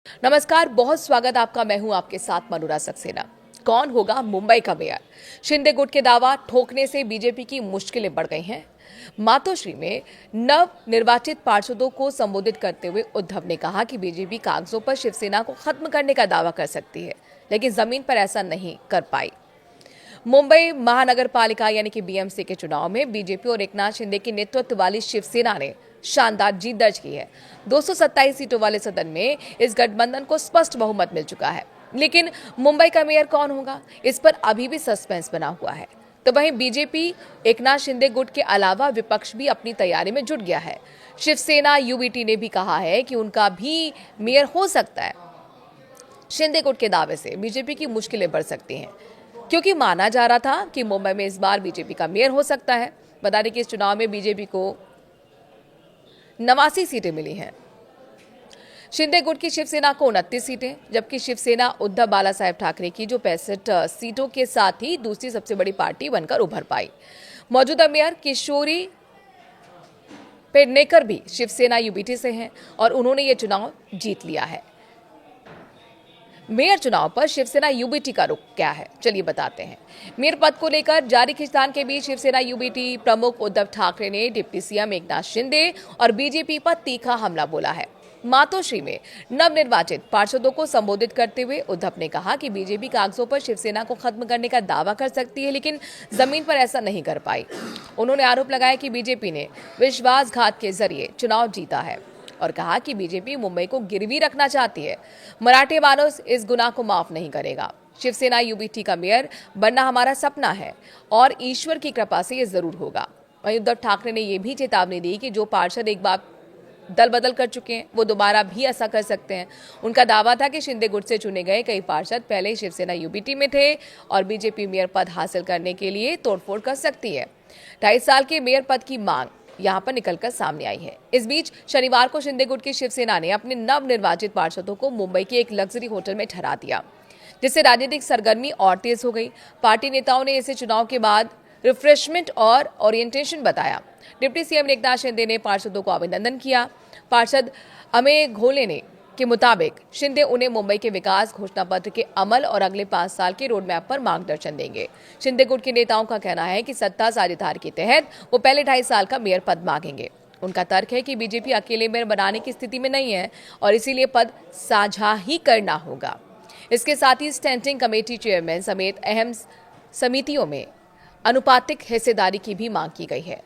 नमस्कार, बहुत स्वागत आपका। मैं हूं आपके साथ मनोरा सक्सेना। कौन होगा मुंबई का मेयर? शिंदे गुट के दावा ठोकने से बीजेपी की मुश्किलें बढ़ गई हैं। मातोश्री में नव निर्वाचित पार्षदों को संबोधित करते हुए उद्धव ने कहा कि बीजेपी कागजों पर शिवसेना को खत्म करने का दावा कर सकती है, लेकिन जमीन पर ऐसा नहीं कर पाई। मुंबई महानगर पालिका यानी कि बीएमसी के चुनाव में बीजेपी और एकनाथ शिंदे के नेतृत्व वाली शिवसेना ने शानदार जीत दर्ज की है। 227 सीटों वाले सदन में इस गठबंधन को स्पष्ट बहुमत मिल चुका है। लेकिन मुंबई का मेयर कौन होगा, इस पर अभी भी सस्पेंस बना हुआ है। तो वहीं बीजेपी एकनाथ शिंदे गुट के अलावा विपक्ष भी अपनी तैयारी में जुट गया है। शिवसेना यूबीटी ने भी कहा है कि उनका भी मेयर हो सकता है। शिंदे गुट के दावे से बीजेपी की मुश्किलें बढ़ सकती हैं, क्योंकि माना जा रहा था कि मुंबई में इस बार बीजेपी का मेयर हो सकता है। बता दें कि इस चुनाव में बीजेपी को 89 सीटें मिली हैं। शिंदे गुट की शिवसेना को 29 सीटें, जबकि शिवसेना उद्धव बालासाहेब ठाकरे की जो 65 सीटों के साथ ही दूसरी सबसे बड़ी पार्टी बनकर उभर पाई। मौजूदा मेयर किशोरी पेडनेकर भी शिवसेना यूबीटी से हैं और उन्होंने ये चुनाव जीत लिया है। मेयर चुनाव पर शिवसेना यूबीटी का रुख क्या है, चलिए बताते हैं। मेयर पद को लेकर जारी खींचतान के बीच शिवसेना यूबीटी प्रमुख उद्धव ठाकरे ने डिप्टी सीएम एकनाथ शिंदे और बीजेपी पर तीखा हमला बोला है। मातोश्री में नवनिर्वाचित पार्षदों को संबोधित करते हुए उद्धव ने कहा कि बीजेपी कागजों पर शिवसेना को खत्म करने का दावा कर सकती है, लेकिन जमीन पर ऐसा नहीं कर पाई। उन्होंने आरोप लगाया कि बीजेपी ने विश्वासघात के जरिए चुनाव जीता है और कहा कि बीजेपी मुंबई को गिरवी रखना चाहती है। मराठे मानस इस गुनाह को माफ नहीं करेगा। शिवसेना यूबीटी का मेयर बनना हमारा सपना है और ईश्वर की कृपा से ये जरूर होगा। वहीं उद्धव ठाकरे ने यह भी चेतावनी दी कि जो पार्षद एक बार दल बदल कर चुके हैं वो दोबारा भी ऐसा कर सकते हैं। उनका दावा था कि शिंदे गुट से चुने गए कई पार्षद पहले ही शिवसेना यूबीटी में थे और बीजेपी मेयर पद हासिल करने के लिए तोड़फोड़ कर सकती है। 2.5 साल के मेयर पद की मांग यहां पर निकलकर सामने आई है। इस बीच शनिवार को शिंदे गुट की शिवसेना ने अपने नवनिर्वाचित पार्षदों को मुंबई के एक लग्जरी होटल में ठहरा दिया, जिससे राजनीतिक सरगर्मी और तेज हो गई। पार्टी नेताओं ने इसे चुनाव के बाद रिफ्रेशमेंट और ओरिएंटेशन बताया। डिप्टी सीएम एकनाथ शिंदे ने पार्षदों को अभिनंदन किया। पार्षद अमेय घोले ने के मुताबिक शिंदे उन्हें मुंबई के विकास घोषणा पत्र के अमल और अगले 5 साल के रोड मैप पर मार्गदर्शन देंगे। शिंदे गुट के नेताओं का कहना है कि सत्ता साझेदारी के तहत वो पहले 2.5 साल का मेयर पद मांगेंगे। उनका तर्क है कि बीजेपी अकेले मेयर बनाने की स्थिति में नहीं है और इसीलिए पद साझा ही करना होगा। इसके साथ ही स्टैंडिंग कमेटी चेयरमैन समेत अहम समितियों में अनुपातिक हिस्सेदारी की भी मांग की गई है।